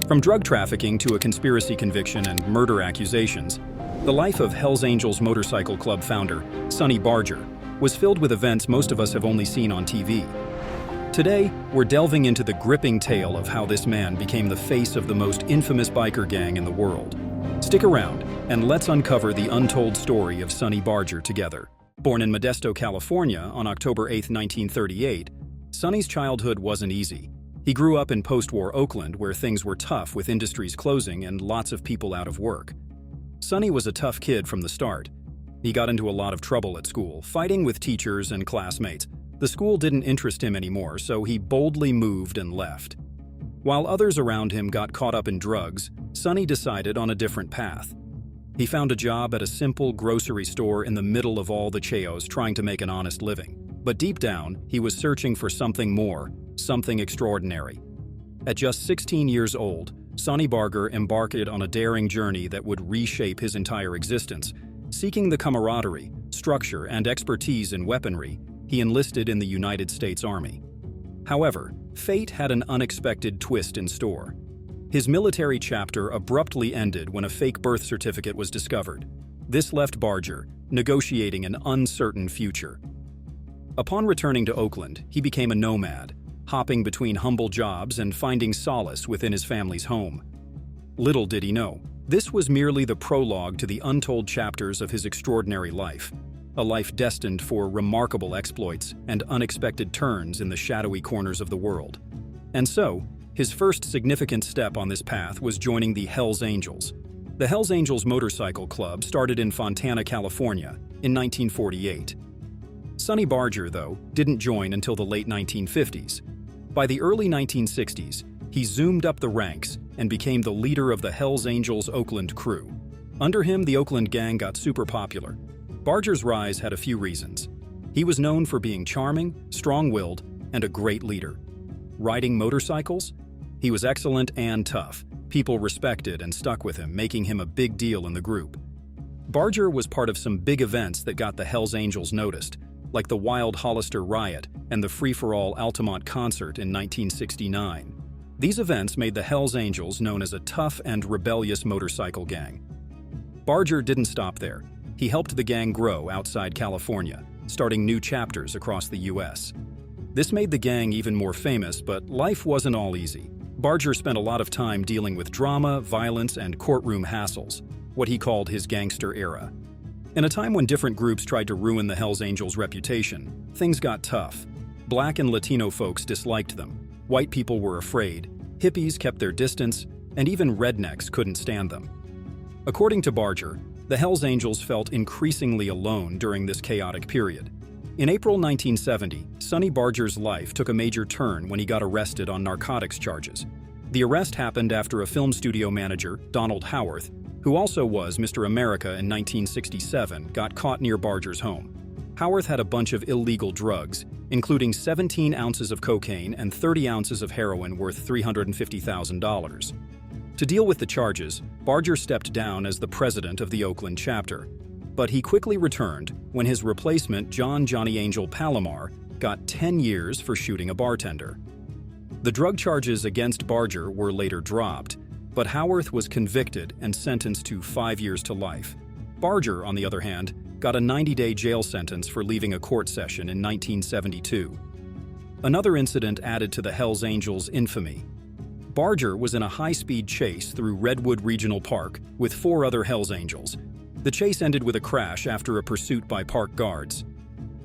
From drug trafficking to a conspiracy conviction and murder accusations, the life of Hells Angels Motorcycle Club founder, Sonny Barger, was filled with events most of us have only seen on TV. Today, we're delving into the gripping tale of how this man became the face of the most infamous biker gang in the world. Stick around, and let's uncover the untold story of Sonny Barger together. Born in Modesto, California on October 8, 1938, Sonny's childhood wasn't easy. He grew up in post-war Oakland, where things were tough with industries closing and lots of people out of work. Sonny was a tough kid from the start. He got into a lot of trouble at school, fighting with teachers and classmates. The school didn't interest him anymore, so he boldly moved and left. While others around him got caught up in drugs, Sonny decided on a different path. He found a job at a simple grocery store in the middle of all the chaos, trying to make an honest living. But deep down, he was searching for something more, something extraordinary. At just 16 years old, Sonny Barger embarked on a daring journey that would reshape his entire existence. Seeking the camaraderie, structure, and expertise in weaponry, he enlisted in the United States Army. However, fate had an unexpected twist in store. His military chapter abruptly ended when a fake birth certificate was discovered. This left Barger negotiating an uncertain future. Upon returning to Oakland, he became a nomad, hopping between humble jobs and finding solace within his family's home. Little did he know, this was merely the prologue to the untold chapters of his extraordinary life, a life destined for remarkable exploits and unexpected turns in the shadowy corners of the world. And so, his first significant step on this path was joining the Hells Angels. The Hells Angels Motorcycle Club started in Fontana, California, in 1948. Sonny Barger, though, didn't join until the late 1950s. By the early 1960s, he zoomed up the ranks and became the leader of the Hells Angels Oakland crew. Under him, the Oakland gang got super popular. Barger's rise had a few reasons. He was known for being charming, strong-willed, and a great leader. Riding motorcycles? He was excellent and tough. People respected and stuck with him, making him a big deal in the group. Barger was part of some big events that got the Hells Angels noticed, like the Wild Hollister riot and the free-for-all Altamont concert in 1969. These events made the Hells Angels known as a tough and rebellious motorcycle gang. Barger didn't stop there. He helped the gang grow outside California, starting new chapters across the U.S. This made the gang even more famous, but life wasn't all easy. Barger spent a lot of time dealing with drama, violence, and courtroom hassles, what he called his gangster era. In a time when different groups tried to ruin the Hells Angels' reputation, things got tough. Black and Latino folks disliked them, white people were afraid, hippies kept their distance, and even rednecks couldn't stand them. According to Barger, the Hells Angels felt increasingly alone during this chaotic period. In April 1970, Sonny Barger's life took a major turn when he got arrested on narcotics charges. The arrest happened after a film studio manager, Donald Howarth, who also was Mr. America in 1967, got caught near Barger's home. Howarth had a bunch of illegal drugs, including 17 ounces of cocaine and 30 ounces of heroin worth $350,000. To deal with the charges, Barger stepped down as the president of the Oakland chapter. But he quickly returned when his replacement, Johnny Angel Palomar, got 10 years for shooting a bartender. The drug charges against Barger were later dropped, but Howarth was convicted and sentenced to 5 years to life. Barger, on the other hand, got a 90-day jail sentence for leaving a court session in 1972. Another incident added to the Hells Angels' infamy. Barger was in a high-speed chase through Redwood Regional Park with 4 other Hells Angels. The chase ended with a crash after a pursuit by park guards.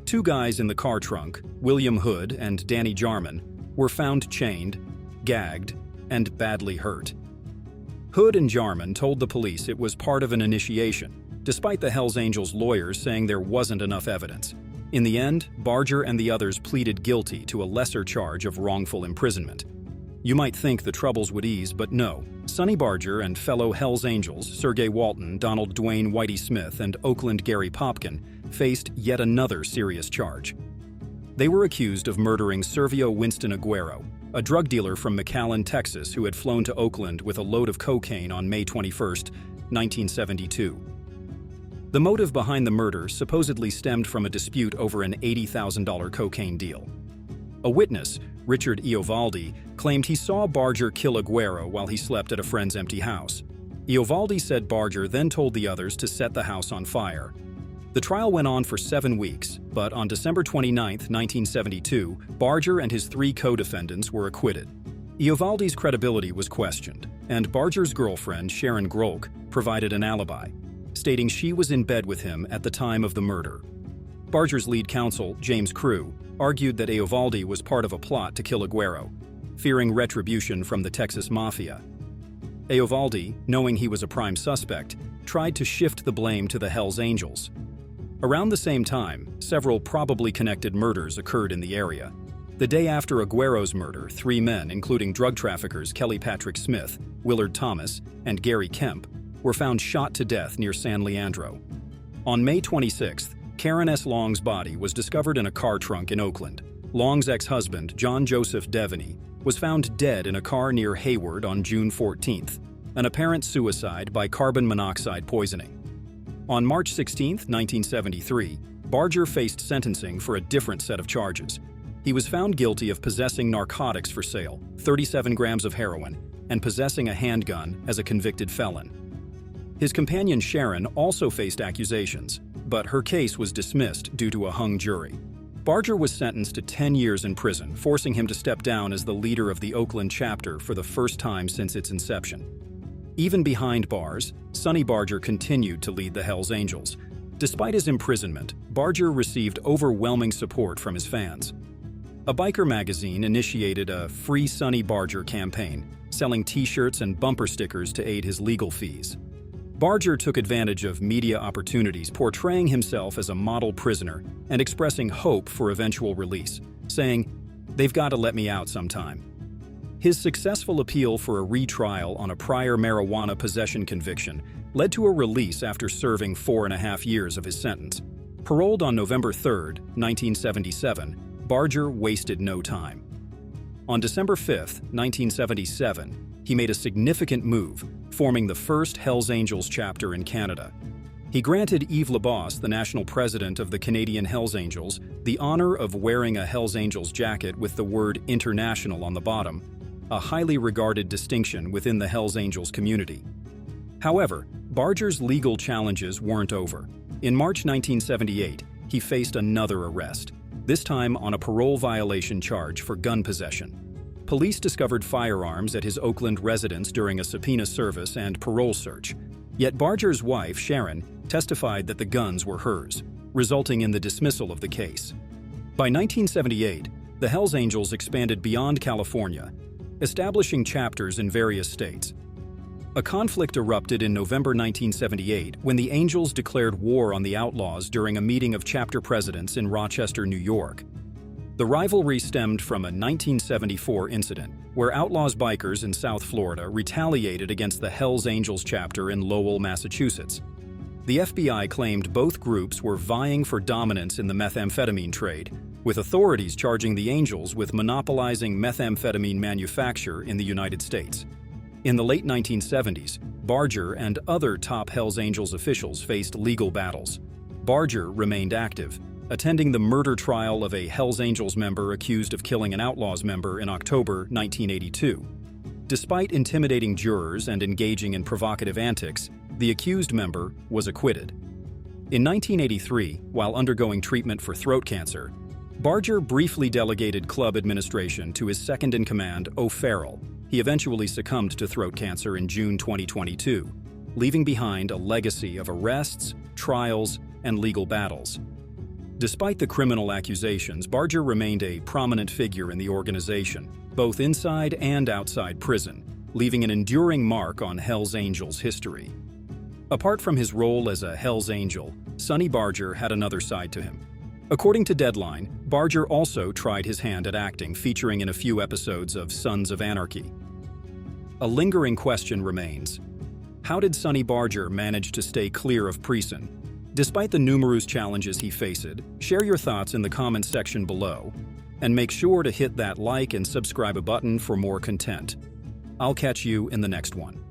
2 guys in the car trunk, William Hood and Danny Jarman, were found chained, gagged, and badly hurt. Hood and Jarman told the police it was part of an initiation, despite the Hells Angels' lawyers saying there wasn't enough evidence. In the end, Barger and the others pleaded guilty to a lesser charge of wrongful imprisonment. You might think the troubles would ease, but no. Sonny Barger and fellow Hells Angels, Sergey Walton, Donald Dwayne Whitey Smith, and Oakland Gary Popkin, faced yet another serious charge. They were accused of murdering Servio Winston Aguero, a drug dealer from McAllen, Texas, who had flown to Oakland with a load of cocaine on May 21, 1972. The motive behind the murder supposedly stemmed from a dispute over an $80,000 cocaine deal. A witness, Richard Iovaldi, claimed he saw Barger kill Aguero while he slept at a friend's empty house. Iovaldi said Barger then told the others to set the house on fire. The trial went on for 7 weeks, but on December 29, 1972, Barger and his 3 co-defendants were acquitted. Iovaldi's credibility was questioned, and Barger's girlfriend, Sharon Grolk, provided an alibi, stating she was in bed with him at the time of the murder. Barger's lead counsel, James Crew, argued that Iovaldi was part of a plot to kill Aguero, fearing retribution from the Texas Mafia. Iovaldi, knowing he was a prime suspect, tried to shift the blame to the Hells Angels. Around the same time, several probably connected murders occurred in the area. The day after Aguero's murder, 3 men, including drug traffickers Kelly Patrick Smith, Willard Thomas, and Gary Kemp, were found shot to death near San Leandro. On May 26th, Karen S. Long's body was discovered in a car trunk in Oakland. Long's ex-husband, John Joseph Devaney, was found dead in a car near Hayward on June 14th, an apparent suicide by carbon monoxide poisoning. On March 16, 1973, Barger faced sentencing for a different set of charges. He was found guilty of possessing narcotics for sale, 37 grams of heroin, and possessing a handgun as a convicted felon. His companion Sharon also faced accusations, but her case was dismissed due to a hung jury. Barger was sentenced to 10 years in prison, forcing him to step down as the leader of the Oakland chapter for the first time since its inception. Even behind bars, Sonny Barger continued to lead the Hells Angels. Despite his imprisonment, Barger received overwhelming support from his fans. A biker magazine initiated a Free Sonny Barger campaign, selling t-shirts and bumper stickers to aid his legal fees. Barger took advantage of media opportunities, portraying himself as a model prisoner and expressing hope for eventual release, saying, "They've got to let me out sometime." His successful appeal for a retrial on a prior marijuana possession conviction led to a release after serving 4.5 years of his sentence. Paroled on November 3, 1977, Barger wasted no time. On December 5, 1977, he made a significant move, forming the first Hells Angels chapter in Canada. He granted Yves Labosse, the national president of the Canadian Hells Angels, the honor of wearing a Hells Angels jacket with the word "International" on the bottom, a highly regarded distinction within the Hells Angels community. However, Barger's legal challenges weren't over. In March 1978, he faced another arrest, this time on a parole violation charge for gun possession. Police discovered firearms at his Oakland residence during a subpoena service and parole search. Yet Barger's wife, Sharon, testified that the guns were hers, resulting in the dismissal of the case. By 1978, the Hells Angels expanded beyond California, establishing chapters in various states. A conflict erupted in November 1978 when the Angels declared war on the Outlaws during a meeting of chapter presidents in Rochester, New York. The rivalry stemmed from a 1974 incident where Outlaws bikers in South Florida retaliated against the Hells Angels chapter in Lowell, Massachusetts. The FBI claimed both groups were vying for dominance in the methamphetamine trade, with authorities charging the Angels with monopolizing methamphetamine manufacture in the United States. In the late 1970s, Barger and other top Hells Angels officials faced legal battles. Barger remained active, attending the murder trial of a Hells Angels member accused of killing an Outlaws member in October 1982. Despite intimidating jurors and engaging in provocative antics, the accused member was acquitted. In 1983, while undergoing treatment for throat cancer, Barger briefly delegated club administration to his second-in-command, O'Farrell. He eventually succumbed to throat cancer in June 2022, leaving behind a legacy of arrests, trials, and legal battles. Despite the criminal accusations, Barger remained a prominent figure in the organization, both inside and outside prison, leaving an enduring mark on Hells Angels history. Apart from his role as a Hells Angel, Sonny Barger had another side to him. According to Deadline, Barger also tried his hand at acting, featuring in a few episodes of Sons of Anarchy. A lingering question remains: how did Sonny Barger manage to stay clear of prison? Despite the numerous challenges he faced, share your thoughts in the comments section below, and make sure to hit that like and subscribe button for more content. I'll catch you in the next one.